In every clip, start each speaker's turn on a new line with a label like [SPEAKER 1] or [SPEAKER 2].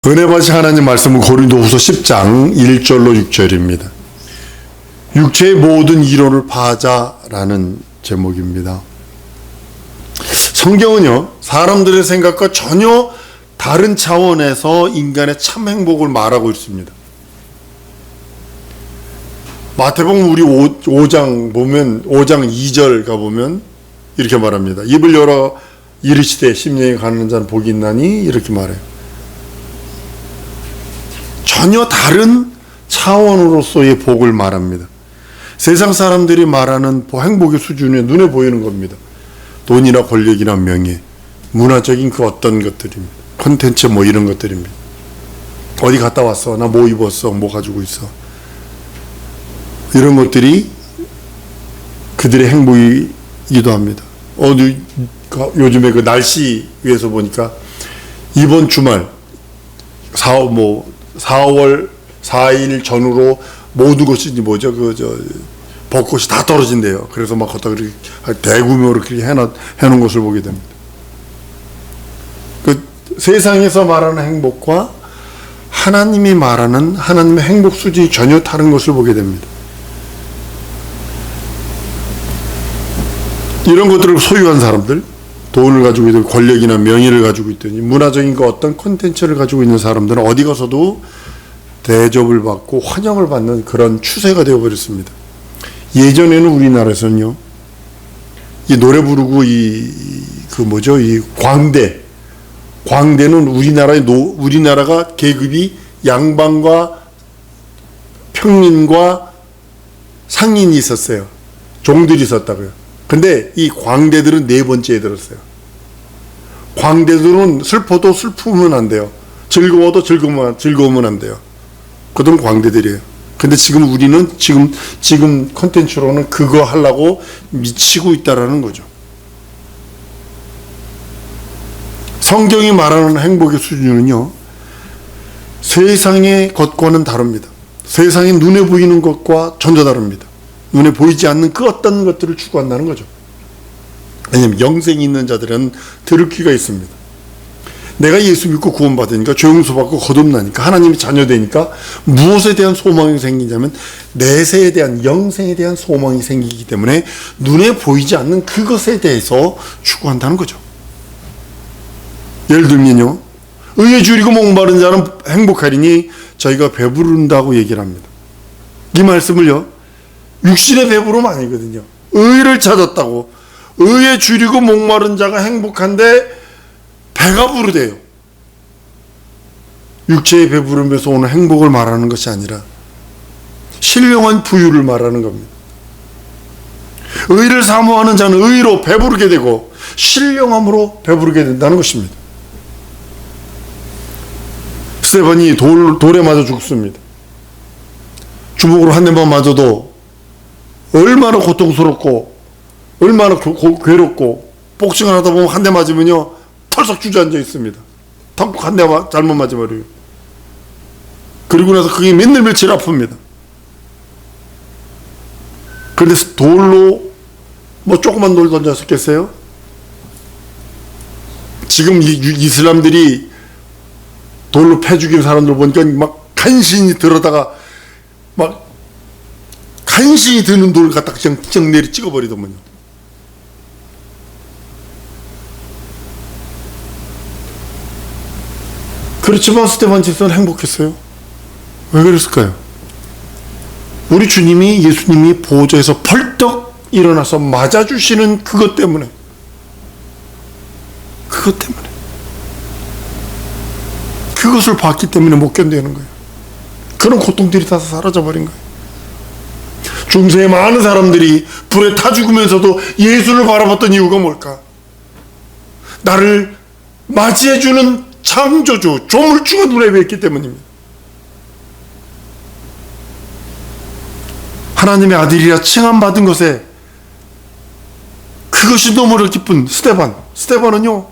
[SPEAKER 1] 은혜 받으신 하나님 말씀은 고린도후서 10장 1절로 6절입니다. 육체의 모든 이론을 파하자라는 제목입니다. 성경은요, 사람들의 생각과 전혀 다른 차원에서 인간의 참 행복을 말하고 있습니다. 마태복음 우리 5장 보면 5장 2절 가보면 이렇게 말합니다. 입을 열어 이르시되 심령이 가난한 자는 복이 있나니 이렇게 말해요. 전혀 다른 차원으로서의 복을 말합니다. 세상 사람들이 말하는 행복의 수준이 눈에 보이는 겁니다. 돈이나 권력이나 명예, 문화적인 그 어떤 것들입니다. 콘텐츠 뭐 이런 것들입니다. 어디 갔다 왔어? 나 뭐 입었어? 뭐 가지고 있어? 이런 것들이 그들의 행복이기도 합니다. 요즘에 그 날씨 위에서 보니까 이번 주말 4월 4일 전후로 모든 것이 뭐죠? 벚꽃이 다 떨어진대요. 그래서 막 걷다 그렇게 대규모로 그렇게 해놓은 것을 보게 됩니다. 그 세상에서 말하는 행복과 하나님이 말하는 하나님의 행복 수준이 전혀 다른 것을 보게 됩니다. 이런 것들을 소유한 사람들, 돈을 가지고 있든 권력이나 명예를 가지고 있든 문화적인 그 어떤 콘텐츠를 가지고 있는 사람들은 어디 가서도 대접을 받고 환영을 받는 그런 추세가 되어버렸습니다. 예전에는 우리나라에서는요, 이 노래 부르고 이 광대는 우리나라가 계급이 양반과 평민과 상인이 있었어요. 종들이 있었다고요. 근데 이 광대들은 네 번째에 들었어요. 광대들은 슬퍼도 슬프면 안 돼요. 즐거워도 즐거우면 안 돼요. 그들은 광대들이에요. 근데 지금 우리는 지금 콘텐츠로는 그거 하려고 미치고 있다라는 거죠. 성경이 말하는 행복의 수준은요, 세상의 것과는 다릅니다. 세상에 눈에 보이는 것과 전혀 다릅니다. 눈에 보이지 않는 그 어떤 것들을 추구한다는 거죠. 왜냐하면 영생이 있는 자들은 들을 귀가 있습니다. 내가 예수 믿고 구원받으니까 죄용서 받고 거듭나니까 하나님이 자녀되니까 무엇에 대한 소망이 생기냐면 내세에 대한 영생에 대한 소망이 생기기 때문에 눈에 보이지 않는 그것에 대해서 추구한다는 거죠. 예를 들면요, 의에 줄이고 목마른 자는 행복하리니 저희가 배부른다고 얘기를 합니다. 이 말씀을요, 육신의 배부름 아니거든요. 의를 찾았다고. 의에 줄이고 목마른 자가 행복한데 배가 부르대요. 육체의 배부름에서 오는 행복을 말하는 것이 아니라 신령한 부유를 말하는 겁니다. 의를 사모하는 자는 의로 배부르게 되고 신령함으로 배부르게 된다는 것입니다. 스테반이 돌에 맞아 죽습니다. 주먹으로 한 대만 맞아도 얼마나 고통스럽고 얼마나 괴롭고, 복싱을 하다 보면 한 대 맞으면요 털썩 주저앉아 있습니다. 턱 한 대 잘못 맞아버려요. 그리고 나서 그게 며칠 아픕니다. 그런데 돌로 조그만 돌 던졌었겠어요? 지금 이슬람들이 돌로 패 죽인 사람들 보니까 막 간신히 들어다가 막 간신히 드는 돌을 갖다 그냥 내리 찍어버리더만요. 그렇지만 스테반 집사는 행복했어요. 왜 그랬을까요? 우리 주님이, 예수님이 보좌에서 벌떡 일어나서 맞아주시는 그것 때문에 그것을 봤기 때문에 못 견디는 거예요. 그런 고통들이 다 사라져버린 거예요. 중세의 많은 사람들이 불에 타 죽으면서도 예수를 바라봤던 이유가 뭘까? 나를 맞이해주는 창조주, 조물주가 눈에 뵙기 때문입니다. 하나님의 아들이라 칭함받은 것에 그것이 너무나 기쁜 스테반은요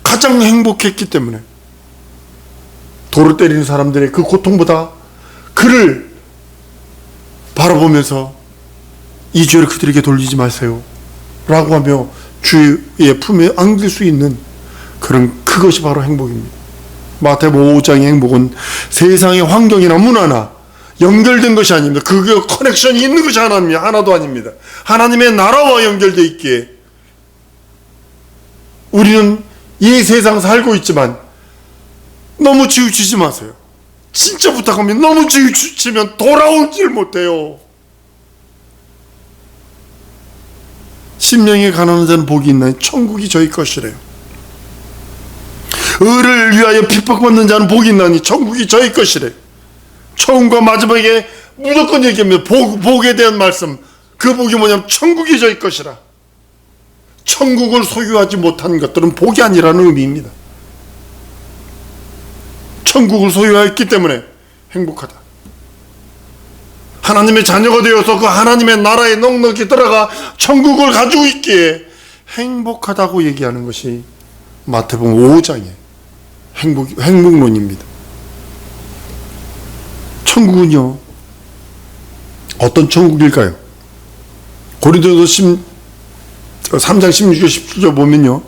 [SPEAKER 1] 가장 행복했기 때문에 돌을 때리는 사람들의 그 고통보다 그를 바라보면서 이 죄를 그들에게 돌리지 마세요 라고 하며 주의 품에 안길 수 있는 그것이 바로 행복입니다. 마태복음 5장의 행복은 세상의 환경이나 문화나 연결된 것이 아닙니다. 그게 커넥션이 있는 것이 하나도 아닙니다. 하나님의 나라와 연결되어 있기에 우리는 이 세상 살고 있지만 너무 치우치지 마세요. 진짜 부탁하면 너무 치우치면 돌아오질 못해요. 심령이 가난한 자는 복이 있나니 천국이 저희 것이래요. 의를 위하여 핍박받는 자는 복이 있나니 천국이 저희 것이래요. 처음과 마지막에 무조건 얘기합니다. 복에 대한 말씀. 그 복이 뭐냐면 천국이 저희 것이라. 천국을 소유하지 못한 것들은 복이 아니라는 의미입니다. 천국을 소유했기 때문에 행복하다. 하나님의 자녀가 되어서 그 하나님의 나라에 넉넉히 들어가 천국을 가지고 있기에 행복하다고 얘기하는 것이 마태복음 5장의 행복론입니다. 천국은요, 어떤 천국일까요? 고린도서 3장 16절 17절 보면요,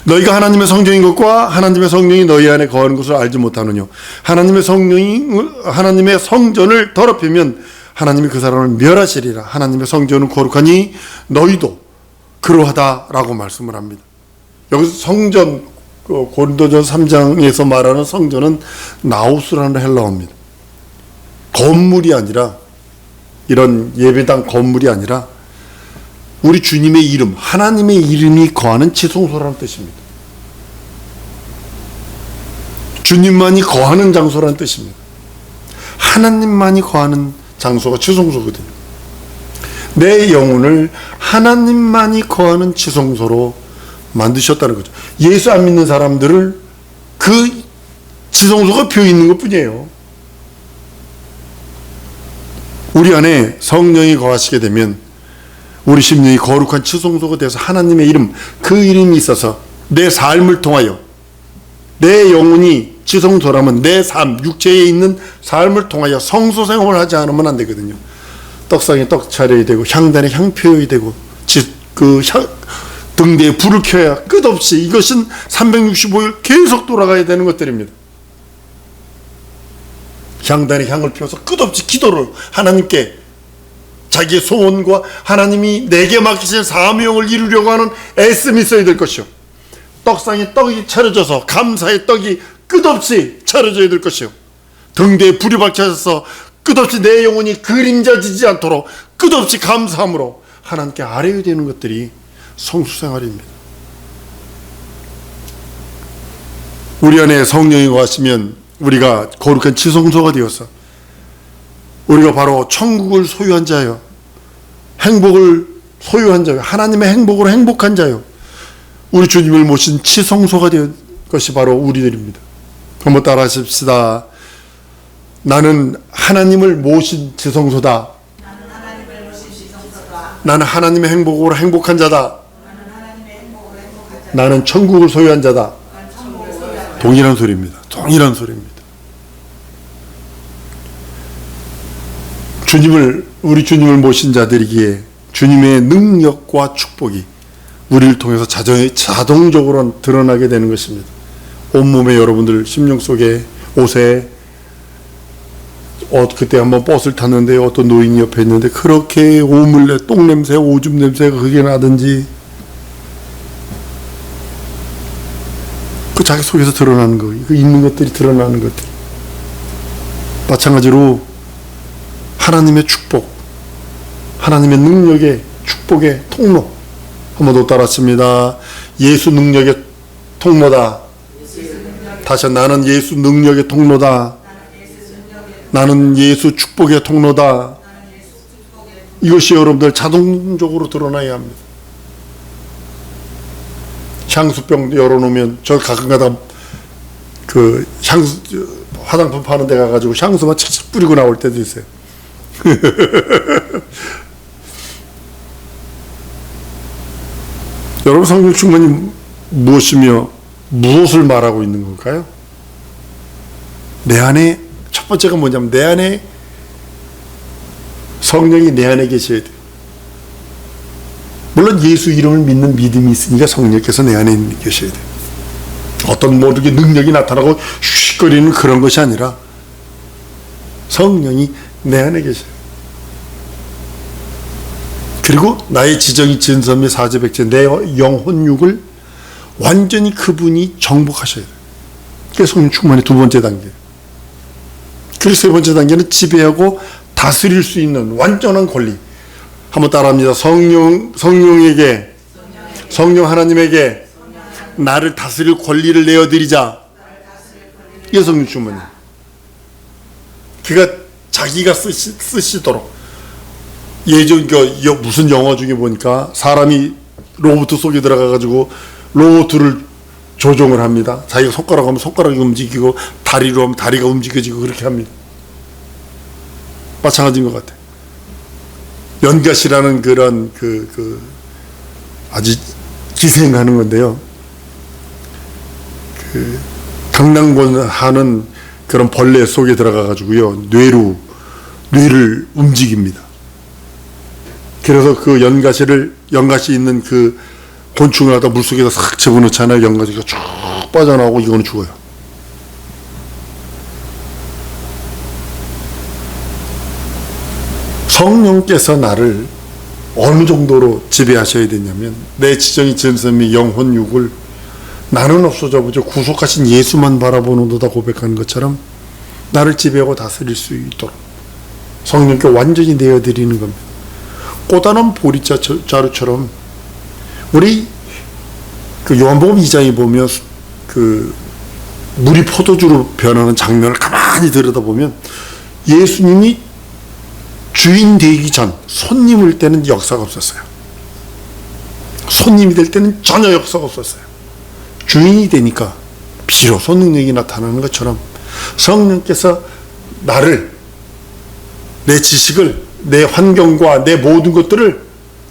[SPEAKER 1] 너희가 하나님의 성령인 것과 하나님의 성령이 너희 안에 거하는 것을 알지 못하느뇨. 하나님의 성전을 더럽히면 하나님이 그 사람을 멸하시리라. 하나님의 성전은 거룩하니 너희도 그러하다라고 말씀을 합니다. 여기서 성전, 고린도전서 3장에서 말하는 성전은 나우스라는 헬라어입니다. 건물이 아니라, 이런 예배당 건물이 아니라 우리 주님의 이름, 하나님의 이름이 거하는 지성소라는 뜻입니다. 주님만이 거하는 장소라는 뜻입니다. 하나님만이 거하는 장소가 지성소거든요. 내 영혼을 하나님만이 거하는 지성소로 만드셨다는 거죠. 예수 안 믿는 사람들을 그 지성소가 비어 있는 것 뿐이에요. 우리 안에 성령이 거하시게 되면 우리 심령이 거룩한 지성소가 되어서 하나님의 이름, 그 이름이 있어서 내 삶을 통하여, 내 영혼이 지성소라면 내 삶, 육체에 있는 삶을 통하여 성소 생활을 하지 않으면 안 되거든요. 떡상에 떡 차려야 되고, 향단에 향 피워야 되고, 등대에 불을 켜야 끝없이, 이것은 365일 계속 돌아가야 되는 것들입니다. 향단에 향을 피워서 끝없이 기도를 하나님께 자기의 소원과 하나님이 내게 맡기신 사명을 이루려고 하는 애씀이 있어야 될 것이요. 떡상에 떡이 차려져서 감사의 떡이 끝없이 차려져야 될 것이요. 등대에 불이 밝혀져서 끝없이 내 영혼이 그림자지지 않도록 끝없이 감사함으로 하나님께 아뢰어야 되는 것들이 성수생활입니다. 우리 안에 성령이 거하시면 우리가 거룩한 지성소가 되어서 우리가 바로 천국을 소유한 자요, 행복을 소유한 자요, 하나님의 행복으로 행복한 자요, 우리 주님을 모신 지성소가 된 것이 바로 우리들입니다. 한번 따라 하십시다. 나는 하나님을 모신 지성소다. 나는 하나님의 행복으로 행복한 자다. 나는 천국을 소유한 자다. 동일한 소리입니다. 동일한 소리입니다. 우리 주님을 모신 자들이기에 주님의 능력과 축복이 우리를 통해서 자동적으로 드러나게 되는 것입니다. 온몸에 여러분들 심령 속에, 옷에, 그때 한번 버스를 탔는데 어떤 노인이 옆에 있는데 그렇게 오물내, 똥냄새, 오줌 냄새가 그게 나든지, 그 자기 속에서 드러나는 거, 그 있는 것들이 드러나는 것들. 마찬가지로 하나님의 축복, 하나님의 능력의 축복의 통로. 한번 더 따랐습니다. 예수 능력의 통로다. 다시 나는 예수 능력의 통로다. 나는 예수 축복의 통로다. 이것이 여러분들 자동적으로 드러나야 합니다. 향수병 열어놓으면 저 가끔가다 그 화장품 파는 데 가가지고 향수만 착착 뿌리고 나올 때도 있어요. 여러분, 성령 충만이 무엇이며 무엇을 말하고 있는 걸까요? 내 안에, 첫 번째가 뭐냐면 내 안에 성령이 내 안에 계셔야 돼요. 물론 예수 이름을 믿는 믿음이 있으니까 성령께서 내 안에 계셔야 돼요. 어떤 모르게 능력이 나타나고 씩씩거리는 그런 것이 아니라 성령이 내 안에 계셔요. 그리고 나의 지정이 진선미 사제백제 내 영혼육을 완전히 그분이 정복하셔야 돼요. 그게 성령 충만의 두 번째 단계. 그리고 세 번째 단계는 지배하고 다스릴 수 있는 완전한 권리. 한번 따라합니다. 성령 하나님에게 나를 다스릴 권리를 내어드리자. 이게 성령 충만이에요. 그가 자기가 쓰시도록. 예전 무슨 영화 중에 보니까 사람이 로봇 속에 들어가가지고 로봇을 조종을 합니다. 자기가 손가락 하면 손가락이 움직이고 다리로 하면 다리가 움직여지고 그렇게 합니다. 마찬가지인 것 같아요. 연갓이라는 그런 아주 기생하는 건데요. 강낭권 하는 그런 벌레 속에 들어가가지고요. 뇌를 움직입니다. 그래서 그 연갓이 있는 그 곤충을 갖다 물속에다 싹 집어넣잖아요. 연가지가 쭉 빠져나오고 이거는 죽어요. 성령께서 나를 어느 정도로 지배하셔야 되냐면 내 지정이 전선미 영혼육을 나는 없어져 보죠. 구속하신 예수만 바라보는도다 고백하는 것처럼 나를 지배하고 다스릴 수 있도록 성령께 완전히 내어드리는 겁니다. 꼬다는 보리자루처럼 우리 그 요한복음 2장에 보면 그 물이 포도주로 변하는 장면을 가만히 들여다보면 예수님이 주인 되기 전 손님일 때는 역사가 없었어요. 손님이 될 때는 전혀 역사가 없었어요. 주인이 되니까 비로소 능력이 나타나는 것처럼 성령께서 나를, 내 지식을, 내 환경과 내 모든 것들을,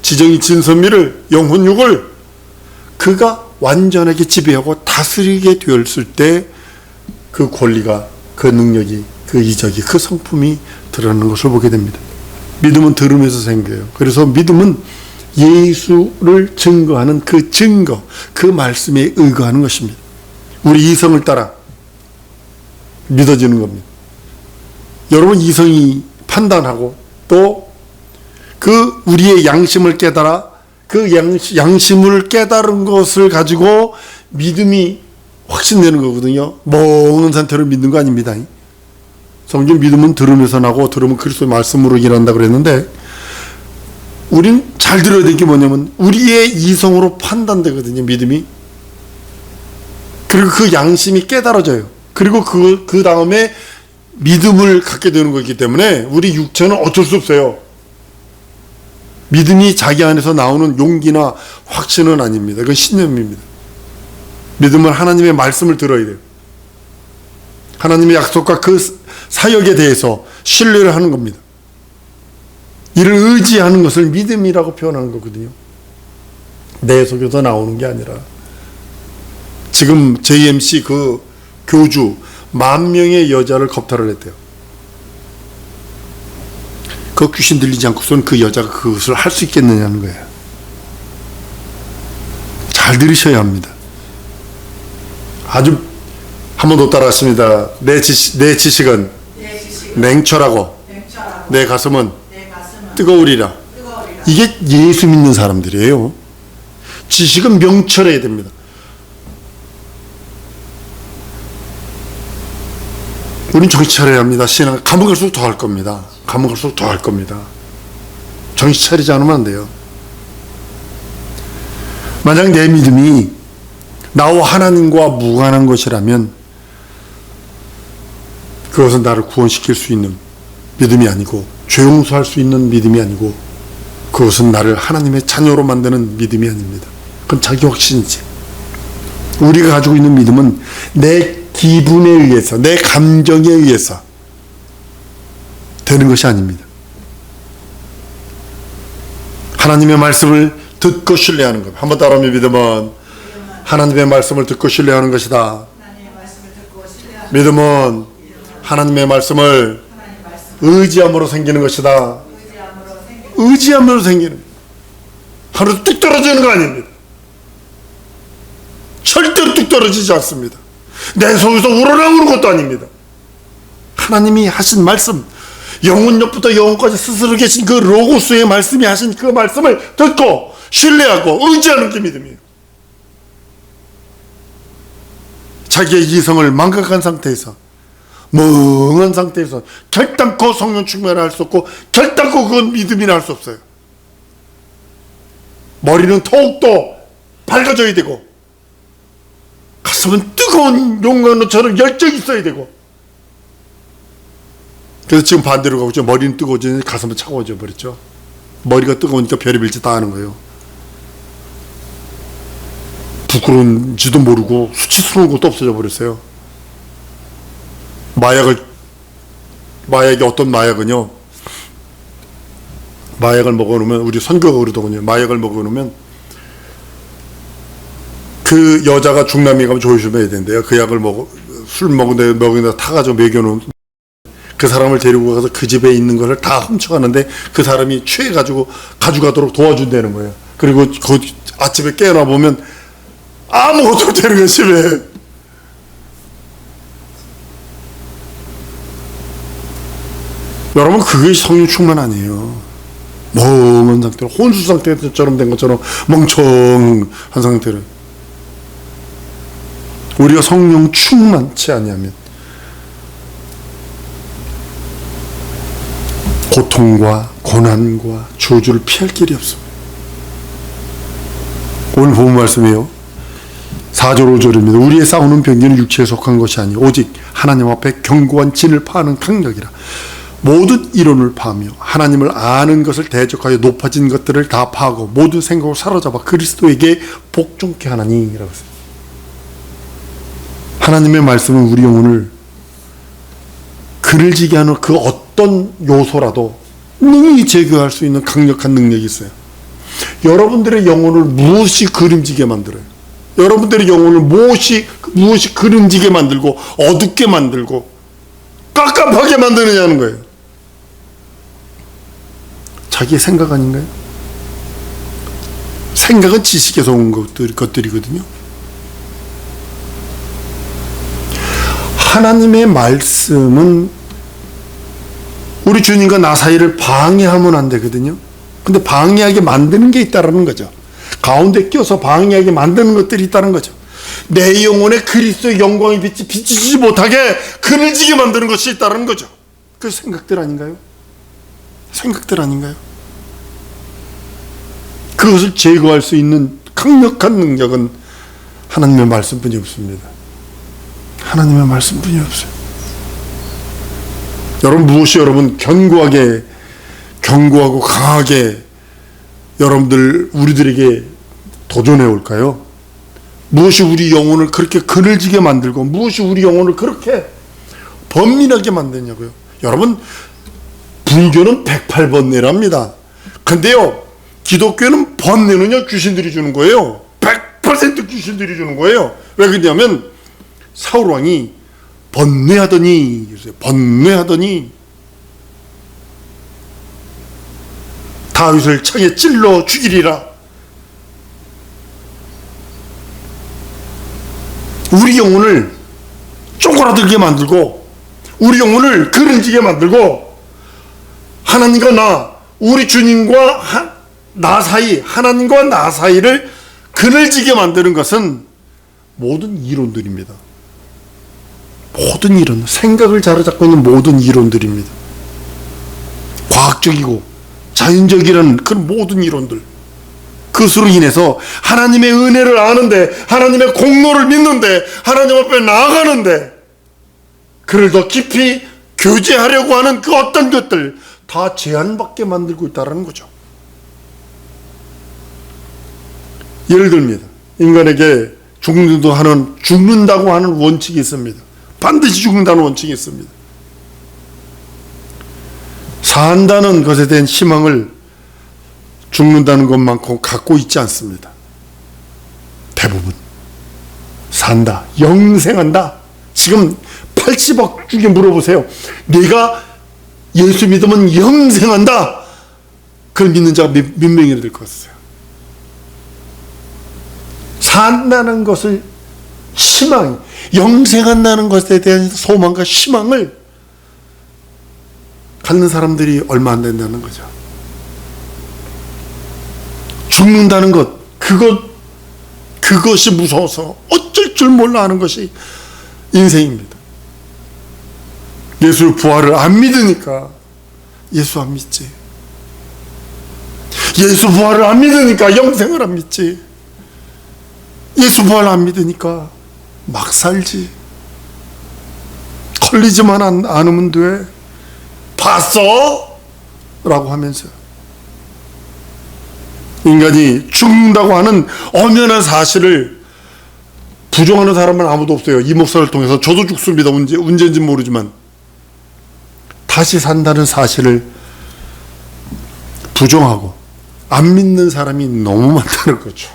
[SPEAKER 1] 지정이 진선미를, 영혼육을 그가 완전하게 지배하고 다스리게 되었을 때 그 권리가, 그 능력이, 그 이적이, 그 성품이 드러나는 것을 보게 됩니다. 믿음은 들음에서 생겨요. 그래서 믿음은 예수를 증거하는 그 증거, 그 말씀에 의거하는 것입니다. 우리 이성을 따라 믿어지는 겁니다. 여러분 이성이 판단하고 또 그 우리의 양심을 깨달아 그 양심을 깨달은 것을 가지고 믿음이 확신되는 거거든요. 멍한 상태로 믿는 거 아닙니다. 성경 믿음은 들음에서 나고 들음은 그리스도의 말씀으로 일한다 그랬는데 우린 잘 들어야 될 게 뭐냐면 우리의 이성으로 판단되거든요. 믿음이. 그리고 그 양심이 깨달아져요. 그리고 그 다음에 믿음을 갖게 되는 거기 때문에 우리 육체는 어쩔 수 없어요. 믿음이 자기 안에서 나오는 용기나 확신은 아닙니다. 그건 신념입니다. 믿음은 하나님의 말씀을 들어야 돼요. 하나님의 약속과 그 사역에 대해서 신뢰를 하는 겁니다. 이를 의지하는 것을 믿음이라고 표현하는 거거든요. 내 속에서 나오는 게 아니라 지금 JMC 그 교주 10,000명의 여자를 겁탈을 했대요. 그 귀신 들리지 않고선 그 여자가 그것을 할 수 있겠느냐는 거예요. 잘 들으셔야 합니다. 아주 한 번 더 따라하십니다. 내 지식은 냉철하고 내 가슴은 뜨거우리라. 이게 예수 믿는 사람들이에요. 지식은 명철해야 됩니다. 우린 정신 차려야 합니다. 신앙 가면 갈수록 더 할 겁니다. 가면 갈수록 더 할 겁니다. 정신 차리지 않으면 안 돼요. 만약 내 믿음이 나와 하나님과 무관한 것이라면 그것은 나를 구원시킬 수 있는 믿음이 아니고 죄 용서할 수 있는 믿음이 아니고 그것은 나를 하나님의 자녀로 만드는 믿음이 아닙니다. 그건 자기 확신이지. 우리가 가지고 있는 믿음은 내 기분에 의해서, 내 감정에 의해서 되는 것이 아닙니다. 하나님의 말씀을 듣고 신뢰하는 것. 한번 따라하면 믿음은 하나님의 말씀을 듣고 신뢰하는 것이다. 믿음은 하나님의 말씀을 의지함으로 생기는 것이다. 의지함으로 생기는. 하루도 뚝 떨어지는 거 아닙니다. 절대로 뚝 떨어지지 않습니다. 내 속에서 우러나오는 것도 아닙니다. 하나님이 하신 말씀, 영원 옆부터 영원까지 스스로 계신 그 로고스의 말씀이 하신 그 말씀을 듣고 신뢰하고 의지하는 게 믿음이에요. 자기의 이성을 망각한 상태에서, 멍한 상태에서 결단코 성령 충만을 할 수 없고 결단코 그건 믿음이라 할 수 없어요. 머리는 더욱더 밝아져야 되고 가슴은 뜨거운 용광로처럼 열정이 있어야 되고, 그래서 지금 반대로 가고 있죠. 머리는 뜨거워지니 가슴은 차가워져 버렸죠. 머리가 뜨거우니까 별의별 짓 다 하는 거예요. 부끄러운지도 모르고 수치스러운 것도 없어져 버렸어요. 마약이 어떤 마약은요, 마약을 먹어놓으면, 우리 선교가 그러더군요. 마약을 먹어놓으면 그 여자가 중남미 가면 조심해야 된대요. 그 약을 술 먹은데 타가지고 먹여놓은 그 사람을 데리고 가서 그 집에 있는 것을 다 훔쳐가는데 그 사람이 취해가지고 가져가도록 도와준다는 거예요. 그리고 그 아침에 깨어나 보면 아무것도 되는 거예요, 집에. 여러분, 그게 성령 충만 아니에요. 멍한 상태로, 혼수 상태처럼 된 것처럼 멍청한 상태로. 우리가 성령 충만치 아니하면 고통과 고난과 저주를 피할 길이 없습니다. 오늘 본 말씀이에요. 4절 5절입니다. 우리의 싸우는 병기는 육체에 속한 것이 아니요 오직 하나님 앞에 견고한 진을 파는 강력이라. 모든 이론을 파하며 하나님을 아는 것을 대적하여 높아진 것들을 다 파하고 모든 생각을 사로잡아 그리스도에게 복종케 하나니 라고 했습니다. 하나님의 말씀은 우리 영혼을 그늘지게 하는 그 어떤 요소라도 능히 제거할 수 있는 강력한 능력이 있어요. 여러분들의 영혼을 무엇이 그림지게 만들어요? 여러분들의 영혼을 무엇이 그림지게 만들고 어둡게 만들고 깝깝하게 만드느냐는 거예요. 자기의 생각 아닌가요? 생각은 지식에서 온 것들이거든요. 하나님의 말씀은 우리 주님과 나 사이를 방해하면 안 되거든요. 근데 방해하게 만드는 게 있다는 거죠. 가운데 껴서 방해하게 만드는 것들이 있다는 거죠. 내 영혼에 그리스도의 영광의 빛이 비치지 못하게 그늘지게 만드는 것이 있다는 거죠. 그 생각들 아닌가요? 생각들 아닌가요? 그것을 제거할 수 있는 강력한 능력은 하나님의 말씀뿐이 없습니다. 하나님의 말씀뿐이 없어요. 여러분, 무엇이 여러분 견고하고 강하게 우리들에게 도전해 올까요? 무엇이 우리 영혼을 그렇게 그늘지게 만들고 무엇이 우리 영혼을 그렇게 번민하게 만드냐고요? 여러분, 불교는 108번뇌랍니다. 근데요, 기독교는 번뇌는요, 귀신들이 주는 거예요. 100% 귀신들이 주는 거예요. 왜 그러냐면 사울왕이 번뇌하더니 다윗을 창에 찔러 죽이리라. 우리 영혼을 쪼그라들게 만들고 우리 영혼을 그늘지게 만들고 하나님과 우리 주님과 나 사이, 하나님과 나 사이를 그늘지게 만드는 것은 모든 이론들입니다. 모든 이론, 생각을 자로잡고 있는 모든 이론들입니다. 과학적이고 자연적이라는 그런 모든 이론들, 그것으로 인해서 하나님의 은혜를 아는데, 하나님의 공로를 믿는데, 하나님 앞에 나아가는데 그를 더 깊이 교제하려고 하는 그 어떤 것들 다 제한받게 만들고 있다는 거죠. 예를 듭니다. 인간에게 죽는다고 하는 원칙이 있습니다. 반드시 죽는다는 원칙이 있습니다. 산다는 것에 대한 희망을 죽는다는 것만큼 갖고 있지 않습니다. 대부분 산다, 영생한다. 지금 80억 중에 물어보세요. 네가 예수 믿으면 영생한다. 그걸 믿는 자가 몇 명이나 될 것 같아요. 산다는 것을 희망, 영생한다는 것에 대한 소망과 희망을 갖는 사람들이 얼마 안 된다는 거죠. 죽는다는 것, 그것이 무서워서 어쩔 줄 몰라 하는 것이 인생입니다. 예수 부활을 안 믿으니까 예수 안 믿지. 예수 부활을 안 믿으니까 영생을 안 믿지. 예수 부활을 안 믿으니까 막 살지. 걸리지만 않으면 돼. 봤어? 라고 하면서 인간이 죽는다고 하는 엄연한 사실을 부정하는 사람은 아무도 없어요. 이 목사를 통해서 저도 죽습니다. 언제인지 모르지만 다시 산다는 사실을 부정하고 안 믿는 사람이 너무 많다는 거죠.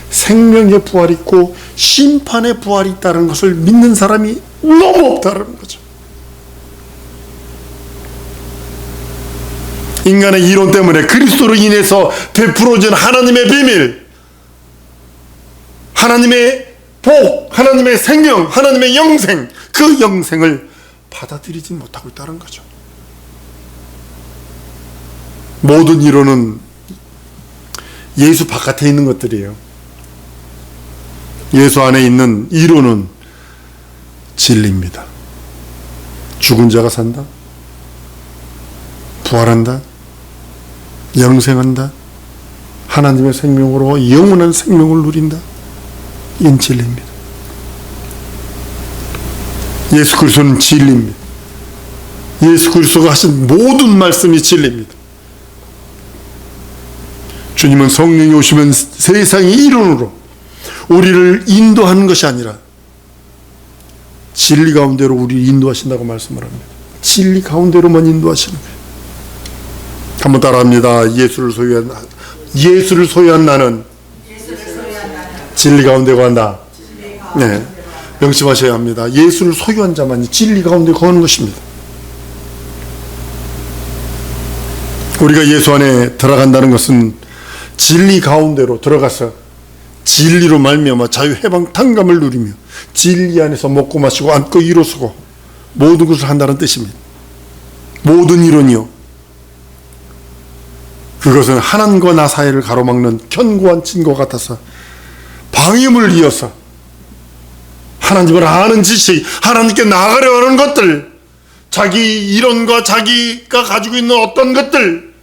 [SPEAKER 1] 생명의 부활이 있고 심판의 부활이 있다는 것을 믿는 사람이 너무 없다는 거죠. 인간의 이론 때문에 그리스도로 인해서 베풀어진 하나님의 비밀, 하나님의 복, 하나님의 생명, 하나님의 영생, 그 영생을 받아들이지 못하고 있다는 거죠. 모든 이론은 예수 바깥에 있는 것들이에요. 예수 안에 있는 이론은 진리입니다. 죽은 자가 산다, 부활한다, 영생한다, 하나님의 생명으로 영원한 생명을 누린다. 이건 진리입니다. 예수 그리스도는 진리입니다. 예수 그리스도가 하신 모든 말씀이 진리입니다. 주님은 성령이 오시면 세상의 이론으로 우리를 인도하는 것이 아니라 진리 가운데로 우리를 인도하신다고 말씀을 합니다. 진리 가운데로만 인도하시는 거예요. 한번 따라합니다. 예수를 소유한 나는 진리 가운데 거한다. 네, 명심하셔야 합니다. 예수를 소유한 자만이 진리 가운데 거하는 것입니다. 우리가 예수 안에 들어간다는 것은 진리 가운데로 들어가서 진리로 말미암아 자유해방탄감을 누리며 진리 안에서 먹고 마시고 앉고 일어서고 모든 것을 한다는 뜻입니다. 모든 이론이요, 그것은 하나님과 나 사이를 가로막는 견고한 진과 같아서 방임을 이어서 하나님을 아는 지식, 하나님께 나아가려 하는 것들, 자기 이론과 자기가 가지고 있는 어떤 것들,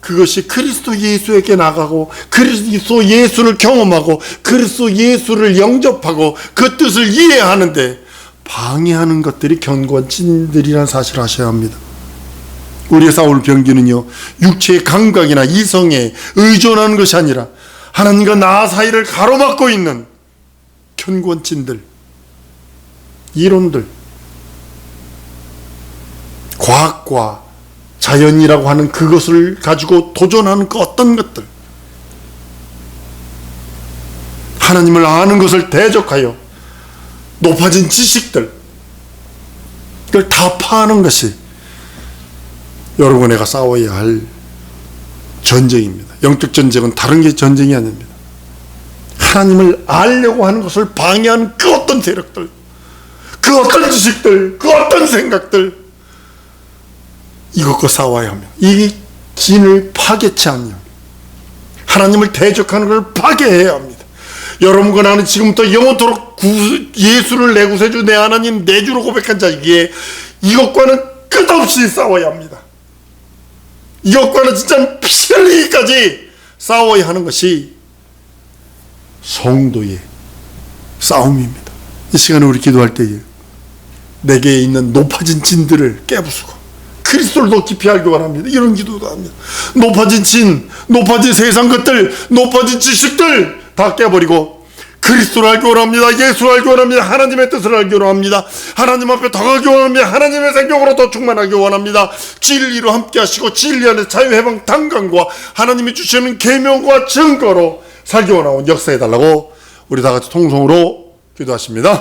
[SPEAKER 1] 그것이 그리스도 예수에게 나가고 그리스도 예수를 경험하고 그리스도 예수를 영접하고 그 뜻을 이해하는데 방해하는 것들이 견고한 진들이라는 사실을 아셔야 합니다. 우리의 싸울 병기는요, 육체의 감각이나 이성에 의존하는 것이 아니라 하나님과 나 사이를 가로막고 있는 견고한 진들, 이론들, 과학과 자연이라고 하는 그것을 가지고 도전하는 그 어떤 것들, 하나님을 아는 것을 대적하여 높아진 지식들, 그걸 다 파하는 것이 여러분 내가 싸워야 할 전쟁입니다. 영적 전쟁은 다른 게 전쟁이 아닙니다. 하나님을 알려고 하는 것을 방해하는 그 어떤 세력들, 그 어떤 지식들, 그 어떤 생각들, 이것과 싸워야 합니다. 이 진을 파괴치 않냐, 하나님을 대적하는 걸 파괴해야 합니다. 여러분과 나는 지금부터 영원토록 예수를 내 구세주, 내 하나님, 내 주로 고백한 자이기에 이것과는 끝없이 싸워야 합니다. 이것과는 진짜 피 흘리기까지 싸워야 하는 것이 성도의 싸움입니다. 이 시간에 우리 기도할 때에 내게 있는 높아진 진들을 깨부수고 그리스도를 더 깊이 알기 원합니다. 이런 기도도 합니다. 높아진 진, 높아진 세상 것들, 높아진 지식들 다 깨버리고 그리스도를 알기 원합니다. 예수를 알기 원합니다. 하나님의 뜻을 알기 원합니다. 하나님 앞에 더 가기 원합니다. 하나님의 생명으로 더 충만하기 원합니다. 진리로 함께 하시고 진리 안에 자유해방 탄광과 하나님이 주시는 계명과 증거로 살기 원하고 역사해달라고 우리 다 같이 통성으로 기도하십니다.